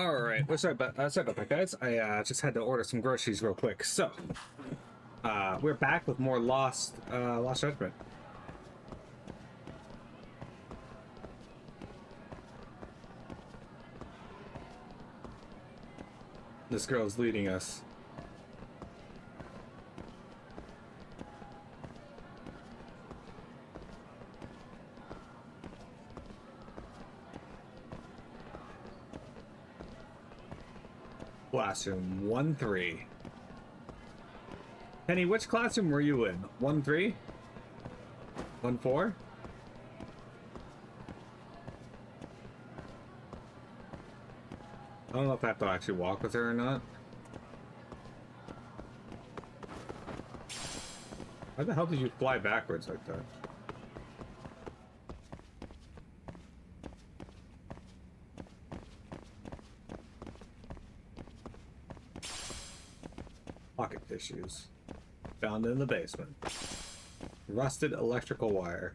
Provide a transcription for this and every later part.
All right, well, sorry about that, guys. I just had to order some groceries real quick. So, we're back with more Lost Judgment. This girl's leading us. Classroom 1-3. Penny, which classroom were you in? 1-3? 1-4? I don't know if I have to actually walk with her or not. Why the hell did you fly backwards like that? Pocket tissues. Found in the basement. Rusted electrical wire.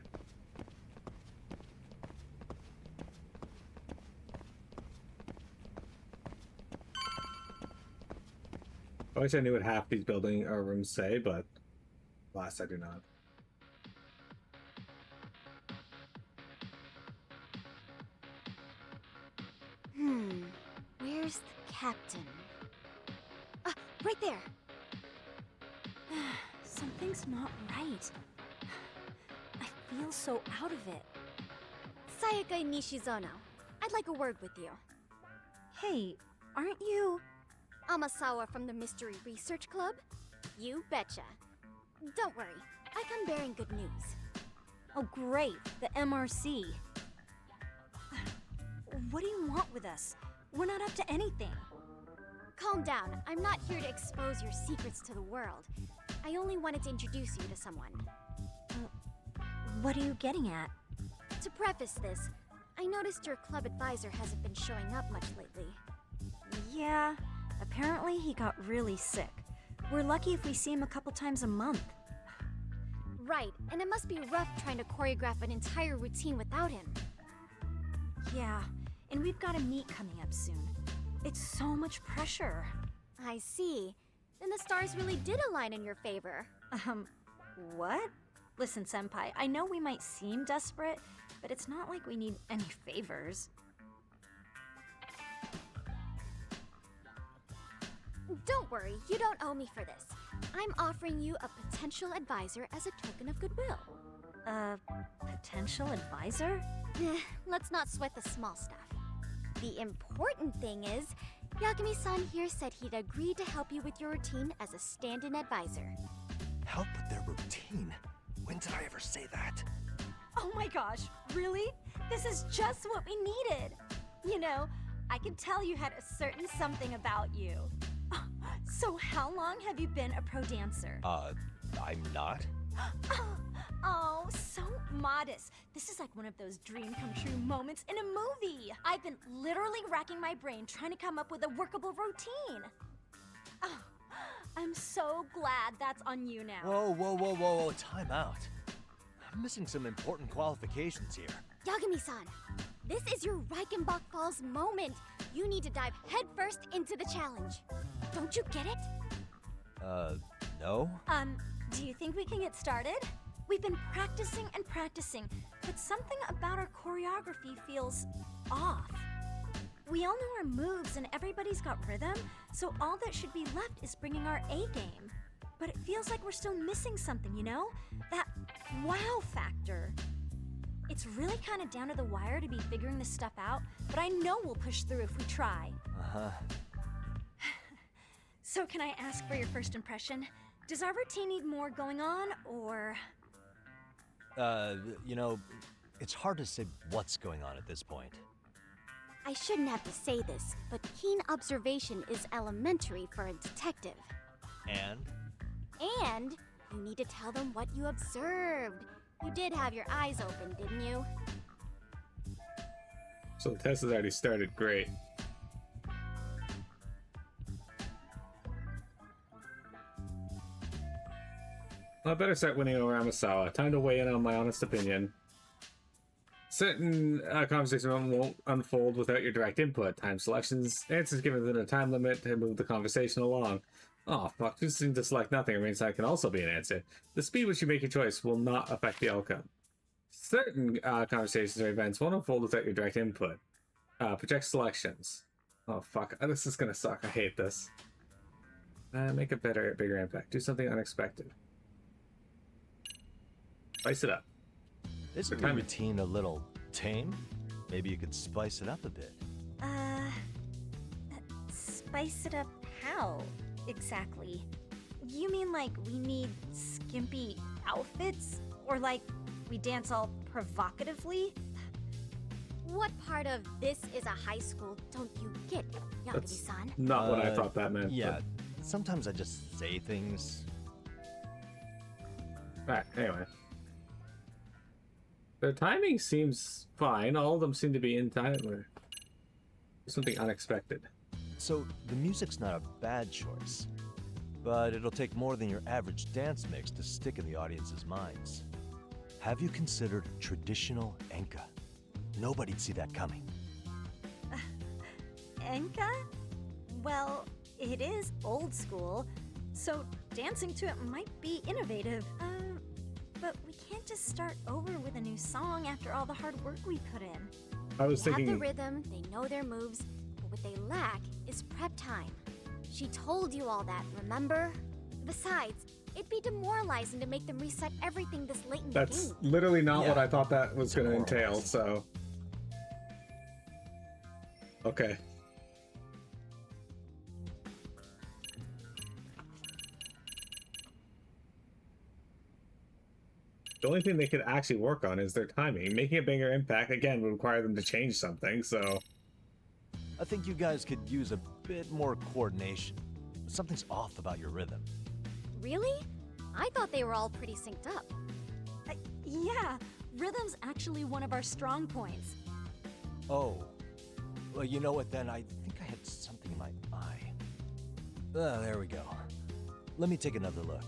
I wish I knew what half these building or rooms say, but alas, I do not. Where's the captain? Ah, right there! Something's not right. I feel so out of it. Sayaka Nishizono, I'd like a word with you. Hey, aren't you... Amasawa from the Mystery Research Club? You betcha. Don't worry, I come bearing good news. Oh great, the MRC. What do you want with us? We're not up to anything. Calm down, I'm not here to expose your secrets to the world. I only wanted to introduce you to someone. What are you getting at? To preface this, I noticed your club advisor hasn't been showing up much lately. Yeah, apparently he got really sick. We're lucky if we see him a couple times a month. Right, and it must be rough trying to choreograph an entire routine without him. Yeah, and we've got a meet coming up soon. It's so much pressure. I see. Then the stars really did align in your favor. What? Listen, Senpai, I know we might seem desperate, but it's not like we need any favors. Don't worry, you don't owe me for this. I'm offering you a potential advisor as a token of goodwill. Potential advisor? Let's not sweat the small stuff. The important thing is, Yagami-san here said he'd agree to help you with your routine as a stand-in advisor. Help with their routine? When did I ever say that? Oh my gosh, really? This is just what we needed. You know, I could tell you had a certain something about you. So how long have you been a pro dancer? I'm not. Oh, so modest. This is like one of those dream come true moments in a movie. I've been literally racking my brain trying to come up with a workable routine. Oh, I'm so glad that's on you now. Whoa, time out. I'm missing some important qualifications here. Yagami-san, this is your Reichenbach Falls moment. You need to dive headfirst into the challenge. Don't you get it? No? Do you think we can get started? We've been practicing and practicing, but something about our choreography feels off. We all know our moves and everybody's got rhythm, so all that should be left is bringing our A game. But it feels like we're still missing something, you know? That wow factor. It's really kind of down to the wire to be figuring this stuff out, but I know we'll push through if we try. Uh-huh. So can I ask for your first impression? Does our routine need more going on, or...? You know, it's hard to say what's going on at this point. I shouldn't have to say this, but keen observation is elementary for a detective. And? And you need to tell them what you observed. You did have your eyes open, didn't you? So the test has already started. Great. Well, I better start winning over Amasawa. Time to weigh in on my honest opinion. Certain conversations won't unfold without your direct input. Time selections, answers given within a time limit to move the conversation along. Oh, fuck, choosing to select nothing means that can also be an answer. The speed which you make your choice will not affect the outcome. Certain conversations or events won't unfold without your direct input. Project selections. Oh, fuck, this is gonna suck. I hate this. Make a bigger impact. Do something unexpected. Spice it up. Isn't the routine a little tame? Maybe you could spice it up a bit. Spice it up how, exactly? You mean like we need skimpy outfits? Or like we dance all provocatively? What part of this is a high school don't you get, Yagami-san? Not what I thought that meant. Yeah, sometimes I just say things. Alright, anyway. Their timing seems fine. All of them seem to be in time. Or something unexpected. So the music's not a bad choice, but it'll take more than your average dance mix to stick in the audience's minds. Have you considered traditional enka? Nobody'd see that coming. Enka? Well, it is old school, so dancing to it might be innovative. But we can't just start over with a new song after all the hard work we put in. I was They have thinking. the rhythm, they know their moves, but what they lack is prep time. She told you all that, remember? Besides, it'd be demoralizing to make them reset everything this late in the That's game. literally not Yeah. what I thought that was going to entail, Demoralizing. so. Okay. The only thing they could actually work on is their timing. Making a bigger impact, again, would require them to change something, so. I think you guys could use a bit more coordination. Something's off about your rhythm. Really? I thought they were all pretty synced up. Yeah, rhythm's actually one of our strong points. Oh. Well, you know what then? I think I had something in my eye. There we go. Let me take another look.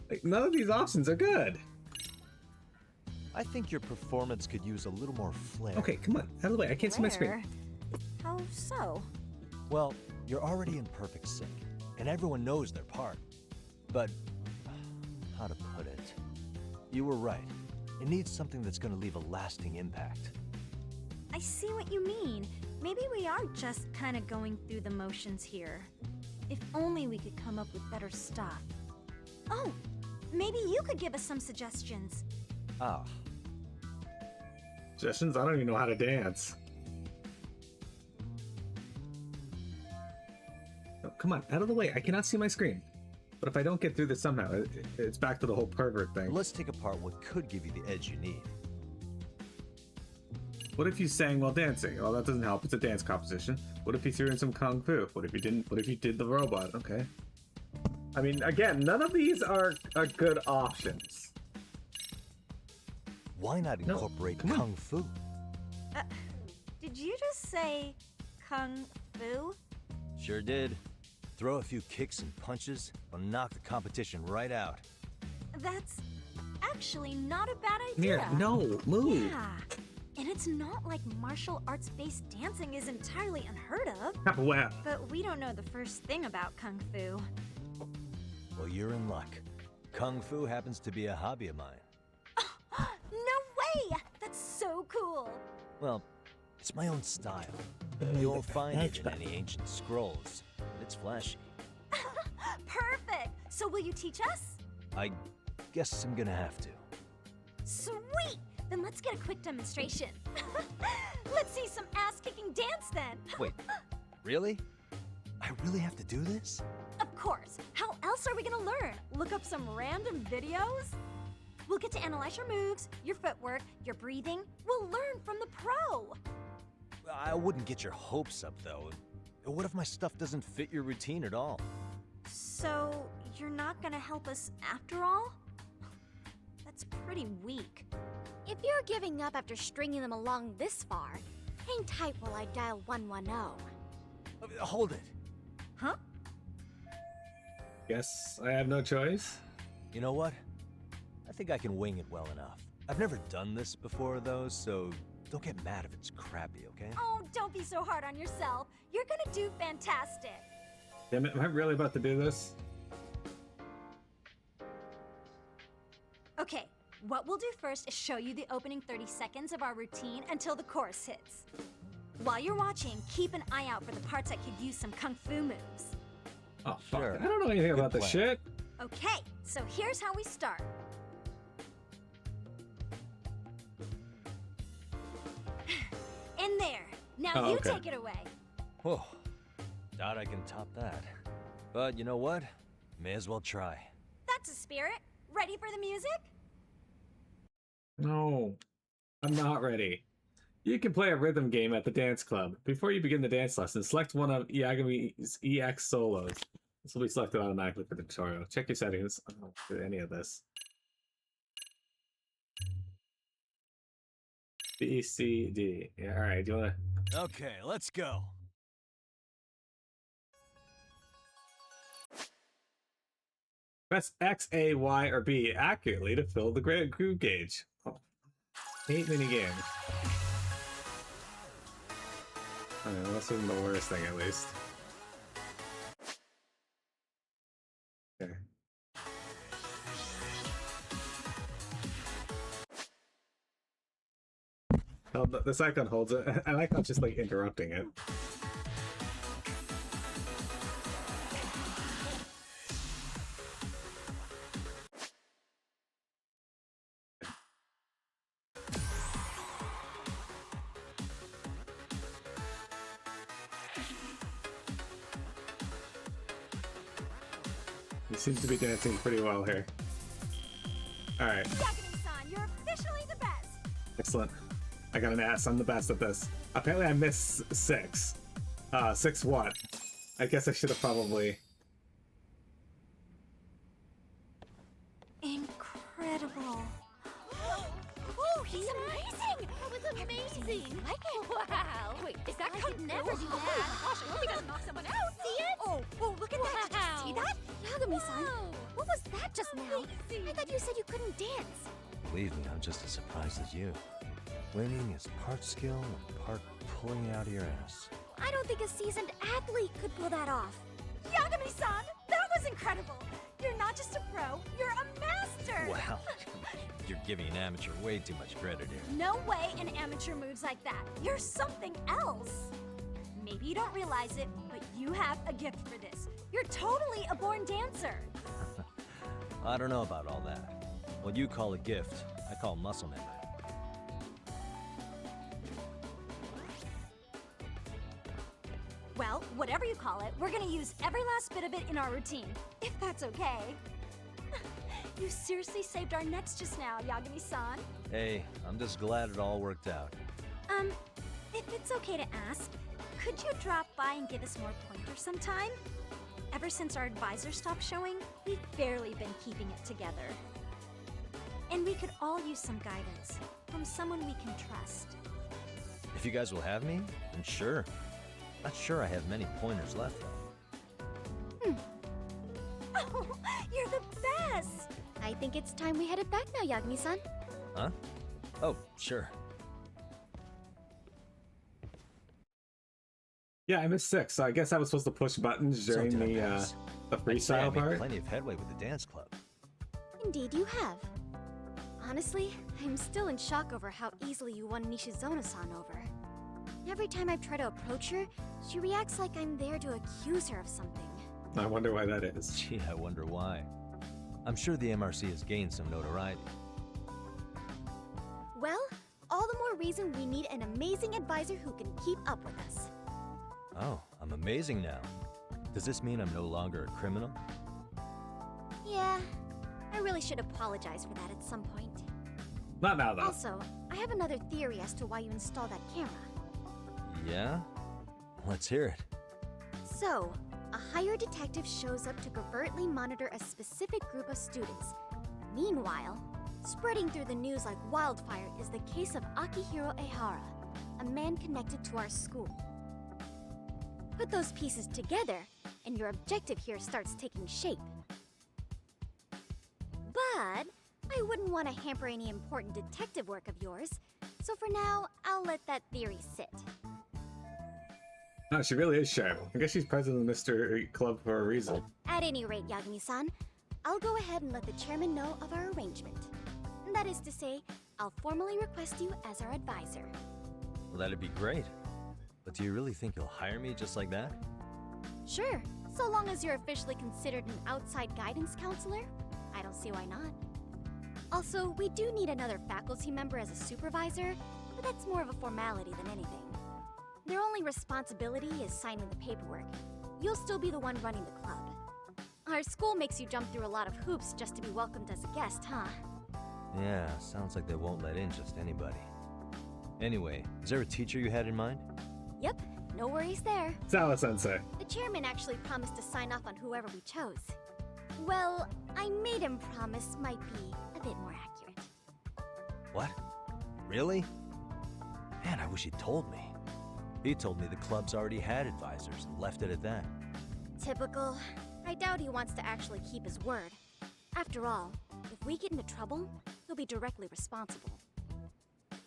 Like, none of these options are good. I think your performance could use a little more flair. Okay, come on. Out of the way. I can't see my screen. Where? How so? Well, you're already in perfect sync, and everyone knows their part. But, how to put it? You were right. It needs something that's going to leave a lasting impact. I see what you mean. Maybe we are just kind of going through the motions here. If only we could come up with better stuff. Oh, maybe you could give us some suggestions. Ah, Suggestions? I don't even know how to dance. Oh, come on, out of the way. I cannot see my screen. But if I don't get through this somehow, it's back to the whole pervert thing. let's take apart what could give you the edge you need. What if you sang while dancing? Oh, that doesn't help. It's a dance composition. What if you threw in some kung fu? What if you didn't? What if you did the robot? Okay. I mean, again, none of these are good options. Why not No, incorporate come on. kung fu? Did you just say kung fu? Sure did. Throw a few kicks and punches, will knock the competition right out. That's actually not a bad idea. Here, no, move. Yeah. And it's not like martial arts-based dancing is entirely unheard of. Wow. But we don't know the first thing about kung fu. Well, you're in luck. Kung fu happens to be a hobby of mine. No way! That's so cool. Well, it's my own style. You won't find it in any ancient scrolls. But it's flashy. Perfect. So will you teach us? I guess I'm gonna have to. Sweet. Then let's get a quick demonstration. Let's see some ass-kicking dance then. Wait, really? I really have to do this? Of course. How else are we gonna learn? Look up some random videos? We'll get to analyze your moves, your footwork, your breathing. We'll learn from the pro. I wouldn't get your hopes up, though. What if my stuff doesn't fit your routine at all? So, you're not gonna help us after all? That's pretty weak. If you're giving up after stringing them along this far, hang tight while I dial 110. Hold it. Huh? Guess I have no choice. You know what? I think I can wing it well enough. I've never done this before, though, so don't get mad if it's crappy, okay? Oh, don't be so hard on yourself. You're gonna do fantastic. Damn it, am I really about to do this? Okay, what we'll do first is show you the opening 30 seconds of our routine until the chorus hits. While you're watching, keep an eye out for the parts that could use some kung fu moves. Oh, fuck. Sure. I don't know anything about this plan. shit. Okay, so here's how we start. In there. Now Oh, you okay. take it away. Whoa, doubt I can top that. But you know what? May as well try. That's a spirit. Ready for the music? No, I'm not ready. You can play a rhythm game at the dance club. Before you begin the dance lesson, select one of Yagami's EX solos. This will be selected automatically for the tutorial. Check your settings. I don't do any of this. B, C, D. Yeah, all right. Do you want to? Okay, let's go. Press X, A, Y, or B accurately to fill the groove gauge. Oh, hate mini games. Alright, well, this isn't the worst thing, at least. Okay. Oh, this icon holds it. I like not just like interrupting it. He seems to be dancing pretty well here. Alright, Yagami-san, you're officially the best. excellent. I got an ass. I'm the best at this. Apparently I missed 6. 6 what? I guess I should have probably... Incredible. Oh, he's amazing! That was amazing! Like it? Wow! Wait, is that I could never do that. Gosh, I hope he doesn't knock someone out. See it? Oh, look at that. Did you see that? Yagami-san, Wow. what was that just now? I thought you said you couldn't dance. Believe me, I'm just as surprised as you. Winning is part skill and part pulling out of your ass. I don't think a seasoned athlete could pull that off. Yagami-san, that was incredible. You're not just a pro, you're a master. Wow, you're giving an amateur way too much credit here. No way an amateur moves like that. You're something else. Maybe you don't realize it, but you have a gift for this. You're totally a born dancer. I don't know about all that. What you call a gift, I call muscle memory. Well, whatever you call it, we're gonna use every last bit of it in our routine, if that's okay. You seriously saved our necks just now, Yagami-san. Hey, I'm just glad it all worked out. If it's okay to ask, could you drop by and give us more pointers sometime? Ever since our advisor stopped showing, we've barely been keeping it together. And we could all use some guidance from someone we can trust. If you guys will have me, then sure. Not sure I have many pointers left, though. Oh, you're the best! I think it's time we headed back now, Yagami-san. Huh? Oh, sure. Yeah, I missed 6, so I guess I was supposed to push buttons So during did I the pass? the I'd say I freestyle made part. plenty of headway with the dance club. Indeed you have. Honestly, I'm still in shock over how easily you won Nishizona-san over. Every time I try to approach her, she reacts like I'm there to accuse her of something. I wonder why that is. Gee, I wonder why. I'm sure the MRC has gained some notoriety. Well, all the more reason we need an amazing advisor who can keep up with us. Oh, I'm amazing now. Does this mean I'm no longer a criminal? Yeah, I really should apologize for that at some point. Not now, though. Also, I have another theory as to why you installed that camera. Yeah? Let's hear it. So, a hired detective shows up to covertly monitor a specific group of students. Meanwhile, spreading through the news like wildfire is the case of Akihiro Ehara, a man connected to our school. Put those pieces together, and your objective here starts taking shape. But I I wouldn't want to hamper any important detective work of yours, so for now, I'll let that theory sit. Oh, she really is sharp. I guess she's president of the Mystery Club for a reason. At any rate, Yagami-san, I'll go ahead and let the chairman know of our arrangement. That is to say, I'll formally request you as our advisor. Well, that'd be great. But do you really think you'll hire me just like that? Sure, so long as you're officially considered an outside guidance counselor, I don't see why not. Also, we do need another faculty member as a supervisor, but that's more of a formality than anything. Their only responsibility is signing the paperwork. You'll still be the one running the club. Our school makes you jump through a lot of hoops just to be welcomed as a guest, huh? Yeah, sounds like they won't let in just anybody. Anyway, is there a teacher you had in mind? Yep, no worries there. Sawa-sensei. The chairman actually promised to sign off on whoever we chose. Well, I made him promise might be a bit more accurate. What? Really? Man, I wish he'd told me. He told me the club's already had advisors and left it at that. Typical. I doubt he wants to actually keep his word. After all, if we get into trouble, he'll be directly responsible.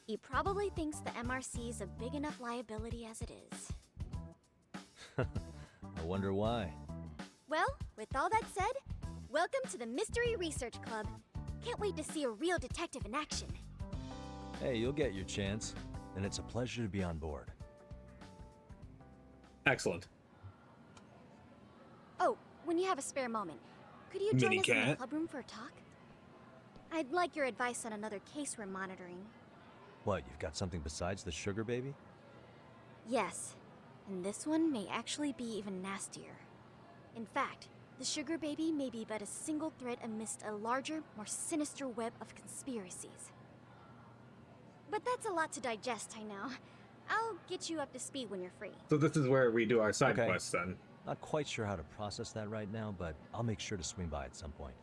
He probably thinks the MRC is a big enough liability as it is. I wonder why. Well, with all that said, welcome to the Mystery Research Club. Can't wait to see a real detective in action. Hey, you'll get your chance, and it's a pleasure to be on board. Excellent. Oh, when you have a spare moment, could you join us in the Mini-cat. club room for a talk? I'd like your advice on another case we're monitoring. What, you've got something besides the sugar baby? Yes, and this one may actually be even nastier. In fact, the sugar baby may be but a single thread amidst a larger, more sinister web of conspiracies. But that's a lot to digest, I know. I'll get you up to speed when you're free. So this is where we do our side Okay. quests then. Not quite sure how to process that right now, but I'll make sure to swing by at some point.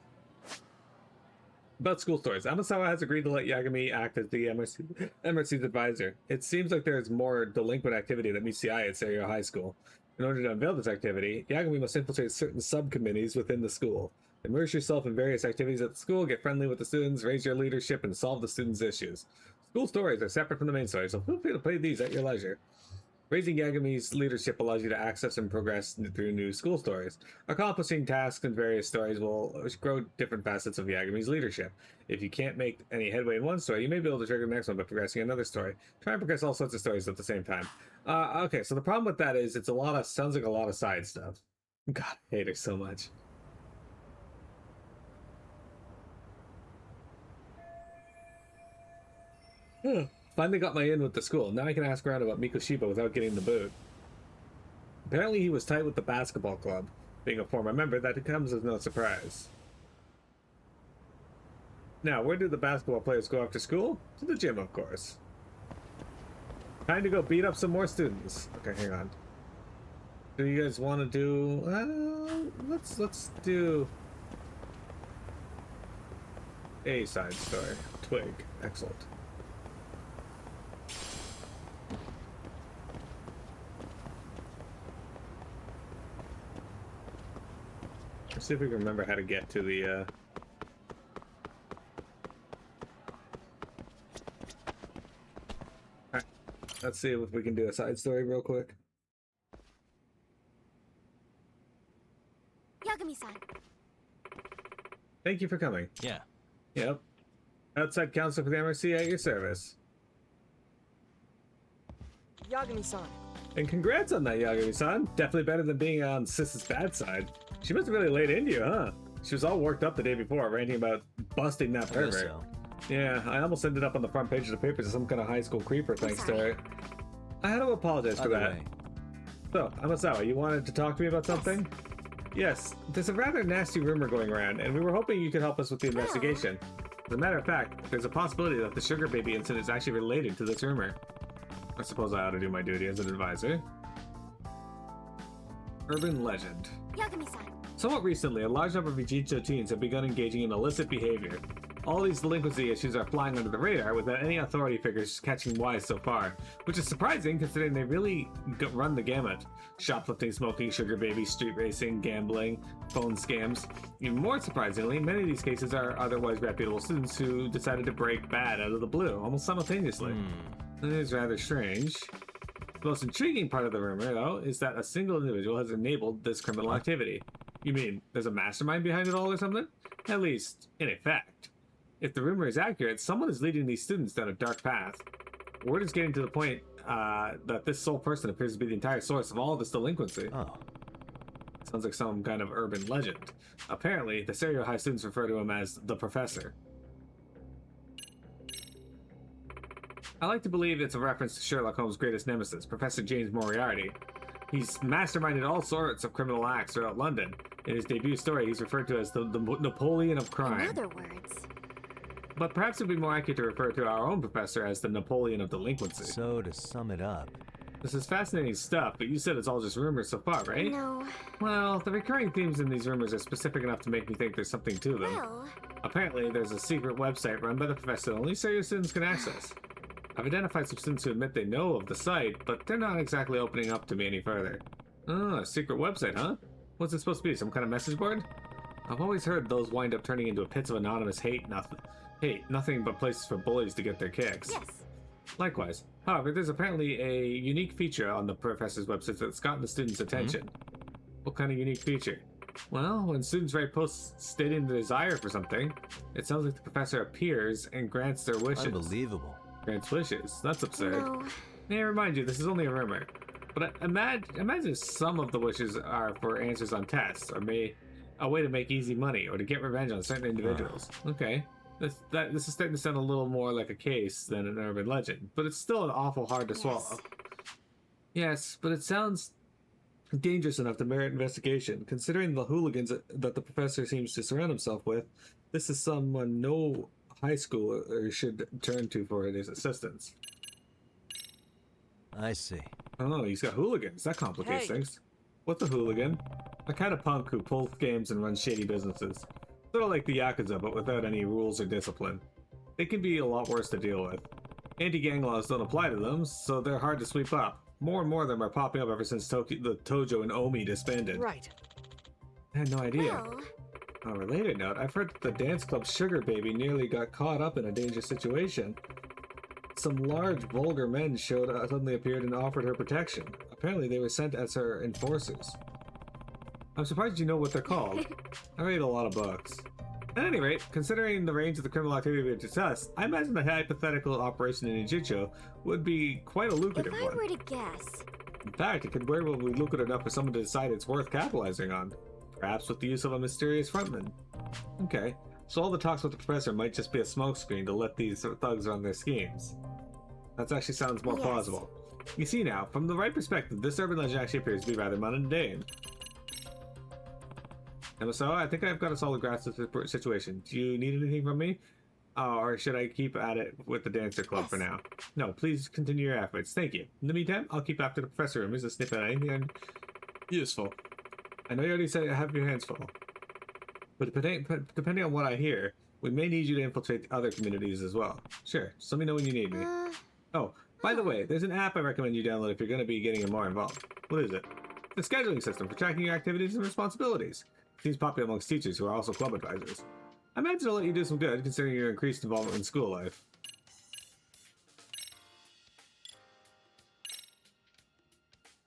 About school stories, Amasawa has agreed to let Yagami act as the MRC's advisor. It seems like there is more delinquent activity that meets the eye at Serio High School. In order to unveil this activity, Yagami must infiltrate certain subcommittees within the school. Immerse yourself in various activities at the school, get friendly with the students, raise your leadership, and solve the students' issues. School stories are separate from the main story, so feel free to play these at your leisure. Raising Yagami's leadership allows you to access and progress through new school stories. Accomplishing tasks in various stories will grow different facets of Yagami's leadership. If you can't make any headway in one story, you may be able to trigger the next one by progressing another story. Try and progress all sorts of stories at the same time. Okay, so the problem with that is it's sounds like a lot of side stuff. God, I hate her so much. Finally got my in with the school. Now I can ask around about Mikoshiba without getting the boot. Apparently he was tight with the basketball club. Being a former member, that comes as no surprise. Now, where do the basketball players go after school? To the gym, of course. Time to go beat up some more students. Okay, hang on. Do you guys want to do... let's do... a side story. Twig. Excellent. Let's see if we can remember how to get to the, Alright, let's see if we can do a side story real quick. Yagami-san. Thank you for coming. Yeah. Yep. Outside counsel for the MRC at your service. Yagami-san. And congrats on that, Yagami-san. Definitely better than being on Sis's bad side. She must have really laid into you, huh? She was all worked up the day before, ranting about busting that I guess pervert. so. Yeah, I almost ended up on the front page of the papers as some kind of high school creeper thanks to her. I had to apologize for Either that. way, So, Amasawa, you wanted to talk to me about something? Yes, there's a rather nasty rumor going around, and we were hoping you could help us with the investigation. As a matter of fact, there's a possibility that the sugar baby incident is actually related to this rumor. I suppose I ought to do my duty as an advisor. Urban legend. Yagami-san. Somewhat recently, a large number of Ijincho teens have begun engaging in illicit behavior. All these delinquency issues are flying under the radar without any authority figures catching wise so far, which is surprising considering they really run the gamut. Shoplifting, smoking, sugar babies, street racing, gambling, phone scams. Even more surprisingly, many of these cases are otherwise reputable students who decided to break bad out of the blue, almost simultaneously. That is rather strange. The most intriguing part of the rumor, though, is that a single individual has enabled this criminal activity. You mean there's a mastermind behind it all or something? At least, in effect. If the rumor is accurate, someone is leading these students down a dark path. Word is getting to the point that this sole person appears to be the entire source of all this delinquency. Oh. Sounds like some kind of urban legend. Apparently, the Stereo High students refer to him as the Professor. I like to believe it's a reference to Sherlock Holmes' greatest nemesis, Professor James Moriarty. He's masterminded all sorts of criminal acts throughout London. In his debut story, he's referred to as the Napoleon of crime. In other words, But perhaps it would be more accurate to refer to our own professor as the Napoleon of delinquency. So, to sum it up, This is fascinating stuff, but you said it's all just rumors so far, right? no. Well, the recurring themes in these rumors are specific enough to make me think there's something to them. Well, Apparently, there's a secret website run by the professor that only serious students can access. I've identified some students who admit they know of the site, but they're not exactly opening up to me any further. Oh, a secret website, huh? What's it supposed to be, some kind of message board? I've always heard those wind up turning into pits of anonymous hate, nothing but places for bullies to get their kicks. yes. Likewise. However, there's apparently a unique feature on the professor's website that's gotten the students' attention. What kind of unique feature? Well, when students write posts stating the desire for something, it sounds like the professor appears and grants their wishes. unbelievable. Grants wishes. That's absurd. No. May I remind you, this is only a rumor. But imagine some of the wishes are for answers on tests, or a way to make easy money, or to get revenge on certain individuals. Okay. This is starting to sound a little more like a case than an urban legend, but it's still awful hard to swallow. Yes, but it sounds dangerous enough to merit investigation. Considering the hooligans that the professor seems to surround himself with, this is someone no high schooler should turn to for his assistance. I see. Oh, he's got hooligans. That complicates Hey. things. What's a hooligan? A kind of punk who pulls games and runs shady businesses. Sort of like the Yakuza, but without any rules or discipline. They can be a lot worse to deal with. Anti-gang laws don't apply to them, so they're hard to sweep up. More and more of them are popping up ever since the Tojo and Omi disbanded. Right. I had no idea. Well, On a related note, I've heard that the dance club Sugar Baby nearly got caught up in a dangerous situation. Some large, vulgar men suddenly appeared and offered her protection. Apparently, they were sent as her enforcers. I'm surprised you know what they're called. I read a lot of books. At any rate, considering the range of the criminal activity we discussed, I imagine the hypothetical operation in Ninjutsu would be quite a if lucrative I one. were to guess, In fact, it could very well be lucrative enough for someone to decide it's worth capitalizing on. Perhaps with the use of a mysterious frontman. Okay, so all the talks with the professor might just be a smokescreen to let these thugs run their schemes. That actually sounds more Yes. plausible. You see now, from the right perspective, this urban legend actually appears to be rather mundane. And so, I think I've got a solid grasp of the situation. Do you need anything from me? Or should I keep at it with the dancer club for now? No, please continue your efforts. Thank you. In the meantime, I'll keep after the professor rumors to sniff at anything useful. I know you already said you have your hands full. But depending on what I hear, we may need you to infiltrate other communities as well. Sure, just let me know when you need me. Oh, by the way, there's an app I recommend you download if you're going to be getting more involved. What is it? The scheduling system for tracking your activities and responsibilities. It seems popular amongst teachers who are also club advisors. I imagine it'll let you do some good considering your increased involvement in school life.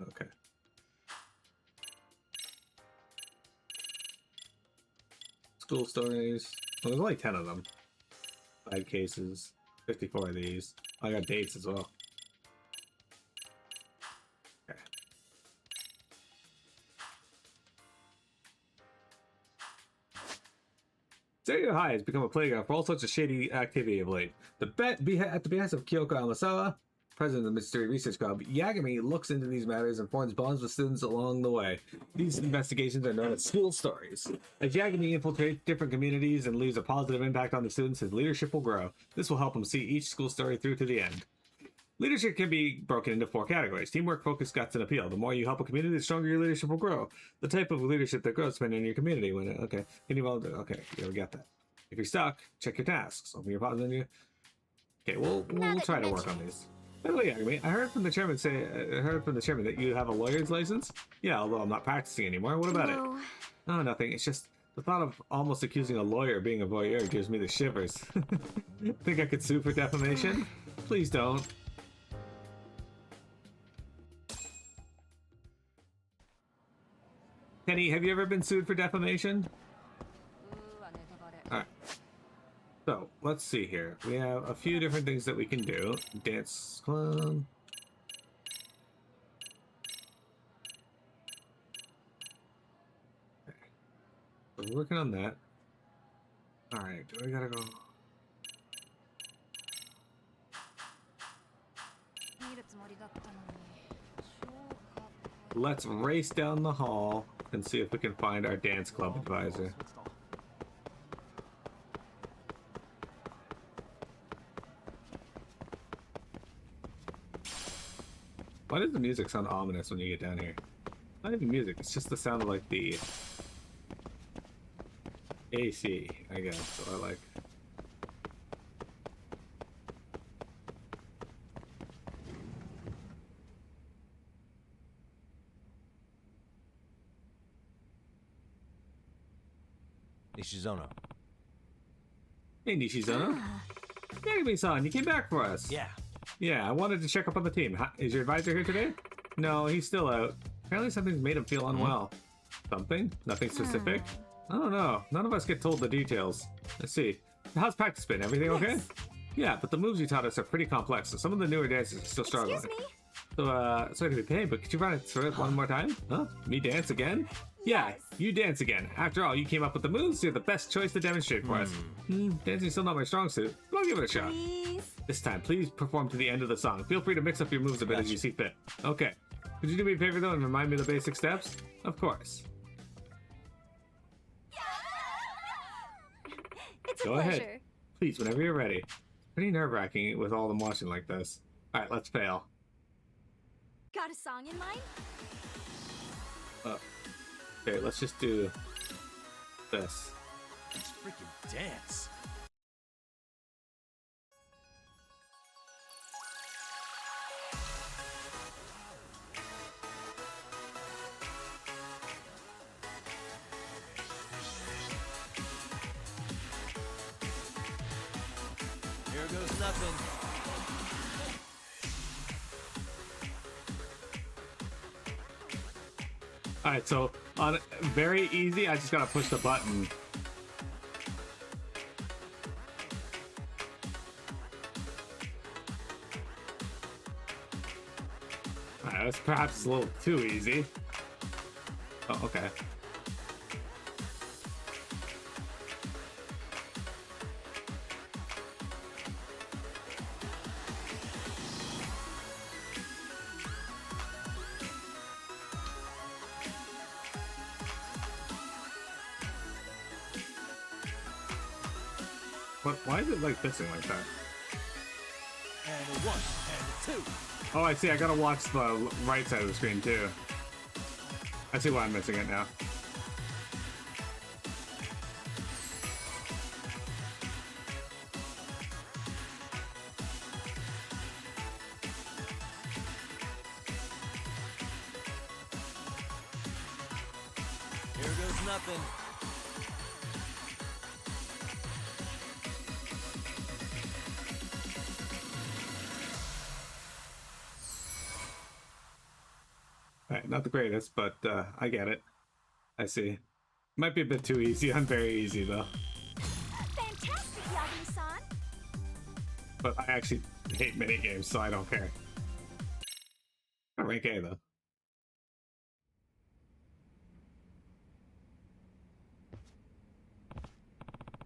Okay. School stories. Well, there's only 10 of them. 5 cases. 54 of these. I got dates as well. Okay. Stereo High has become a playground for all sorts of shady activity of late. At the behest of Kyoko Amasawa, president of the Mystery Research Club, Yagami looks into these matters and forms bonds with students along the way. These investigations are known as school stories. As Yagami infiltrates different communities and leaves a positive impact on the students, his leadership will grow. This will help him see each school story through to the end. Leadership can be broken into 4 categories: teamwork, focus, guts, and appeal. The more you help a community, the stronger your leadership will grow. The type of leadership that grows depending on your community. Okay, can you all? Okay, yeah, we got that. If you're stuck, check your tasks. Open your pause menu. Okay, we'll that try you to work mention on these. By the way, I heard from the chairman that you have a lawyer's license. Yeah, although I'm not practicing anymore. What about it? No. Oh, nothing. It's just the thought of almost accusing a lawyer of being a voyeur gives me the shivers. Think I could sue for defamation? Please don't. Kenny, have you ever been sued for defamation? Alright. So, let's see here. We have a few different things that we can do. Dance club. Okay. So we're working on that. Alright, do I gotta go? Let's race down the hall and see if we can find our dance club advisor. Why does the music sound ominous when you get down here? Not even music, it's just the sound of like the AC, I guess, or like... Nishizono. Hey Nishizono. Yagami-san, you came back for us. Yeah. Yeah, I wanted to check up on the team. Is your advisor here today? No, he's still out. Apparently something's made him feel unwell. Something? Nothing specific? I don't know. None of us get told the details. Let's see. How's practice been? Everything okay? Yeah, but the moves you taught us are pretty complex, so some of the newer dances are still struggling. Excuse me? So, sorry to be pain, but could you run it through it one more time? Huh? Me dance again? Yeah, you dance again. After all, you came up with the moves. You're the best choice to demonstrate for us. Dancing's still not my strong suit, but I'll give it a shot. Please. This time, please perform to the end of the song. Feel free to mix up your moves a bit as you see fit. Okay. Could you do me a favor, though, and remind me of the basic steps? Of course. It's a Go pleasure. ahead. Please, whenever you're ready. It's pretty nerve-wracking with all them watching like this. Alright, let's fail. Got a song in mind? Okay, let's just do this. Let's freaking dance. Here goes nothing. Alright, so on very easy, I just gotta push the button. Alright, that's perhaps a little too easy. Oh, okay. What? Why is it like pissing like that? And a one, and a two. Oh, I see. I gotta watch the right side of the screen too. I see why I'm missing it now. Here goes nothing. Alright, not the greatest, but I get it. I see. Might be a bit too easy. I'm very easy though. Fantastic, Yagami-san. But I actually hate minigames, so I don't care. I rank A though.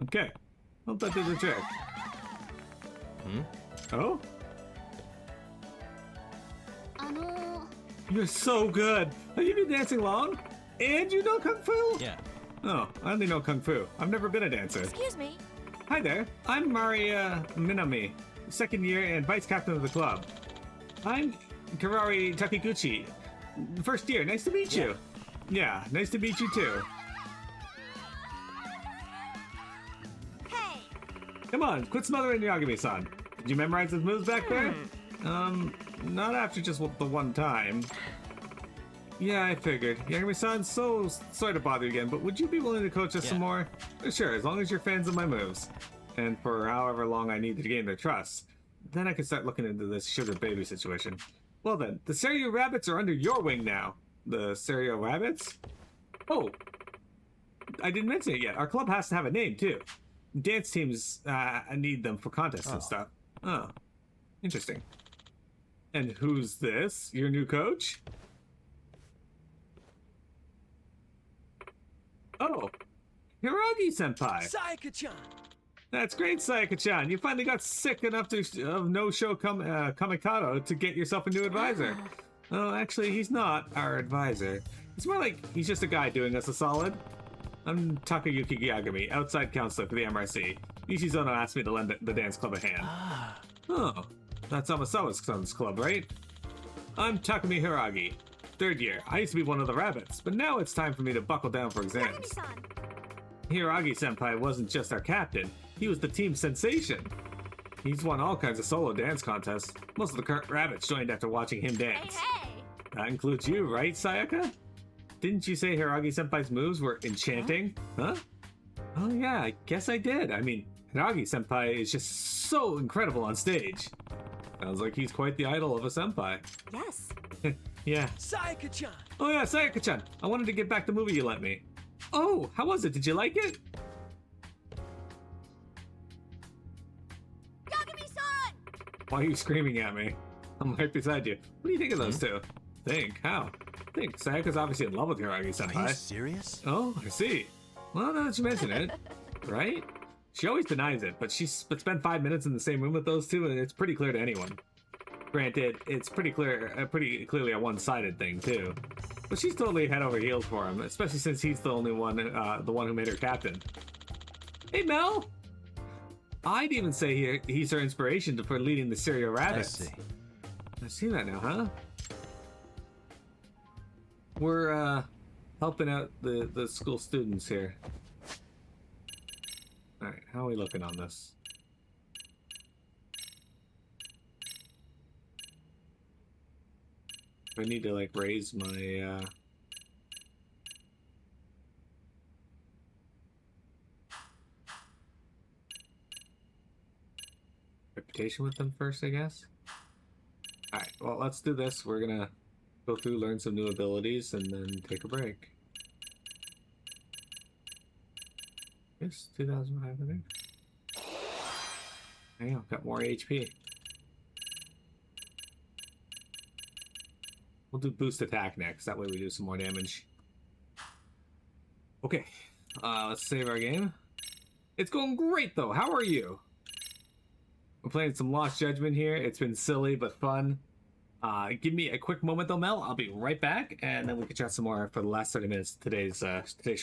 Okay. Hope that did the trick. Oh? You're so good! Have you been dancing long? And you know Kung Fu? Yeah. Oh, I only know Kung Fu. I've never been a dancer. Excuse me. Hi there, I'm Maria Minami, second year and vice captain of the club. I'm Karari Takiguchi, first year. Nice to meet you. Yeah, nice to meet you too. Hey, Come on, quit smothering Yagami-san. Did you memorize his moves back there? Not after just the one time. Yeah, I figured. Yagami-san, so sorry to bother you again, but would you be willing to coach us some more? Sure, as long as you're fans of my moves. And for however long I need to gain their trust. Then I can start looking into this sugar baby situation. Well then, the Seiryu Rabbits are under your wing now. The Seiryu Rabbits? Oh, I didn't mention it yet. Our club has to have a name, too. Dance teams need them for contests and stuff. Oh, interesting. And who's this? Your new coach? Oh, Hiragi-senpai. Sayaka-chan! That's great, Sayaka-chan. You finally got sick enough of no-show Kamikato to get yourself a new advisor. Oh, actually, he's not our advisor. It's more like he's just a guy doing us a solid. I'm Takayuki Yagami, outside counselor for the MRC. Nishizono asked me to lend the dance club a hand. Oh, that's Amasawa's son's club, right? I'm Takumi Hiragi. 3rd year. I used to be one of the rabbits, but now it's time for me to buckle down for exams. Hiragi-senpai wasn't just our captain. He was the team sensation. He's won all kinds of solo dance contests. Most of the current rabbits joined after watching him dance. Hey! That includes you, right, Sayaka? Didn't you say Hiragi-senpai's moves were enchanting? Huh? Oh yeah, I guess I did. I mean, Hiragi-senpai is just so incredible on stage. Sounds like he's quite the idol of a senpai. Yes. Yeah. Sayaka-chan! Oh yeah, Sayaka-chan. I wanted to get back the movie you lent me. Oh, how was it? Did you like it? Yagami-san! Why are you screaming at me? I'm right beside you. What do you think of those two? Think? How? Think. Sayaka's obviously in love with Hiragi-senpai. Are you serious? Oh, I see. Well, now that you mention it, right? She always denies it, but spent 5 minutes in the same room with those two, and it's pretty clear to anyone. Granted, it's pretty clearly a one-sided thing too. But she's totally head over heels for him, especially since he's the only one, the one who made her captain. Hey, Mel! I'd even say he's her inspiration for leading the Seiryu Rabbits. I see. I see that now, huh? We're helping out the school students here. All right, how are we looking on this? I need to like raise my reputation with them first, I guess. Alright, well, let's do this. We're gonna go through, learn some new abilities, and then take a break. Yes, 2,500. There you go, got more HP. We'll do boost attack next. That way we do some more damage. Okay, let's save our game. It's going great though. How are you? We're playing some Lost Judgment here. It's been silly but fun. Give me a quick moment though, Mel. I'll be right back, and then we can chat some more for the last 30 minutes of today's stream.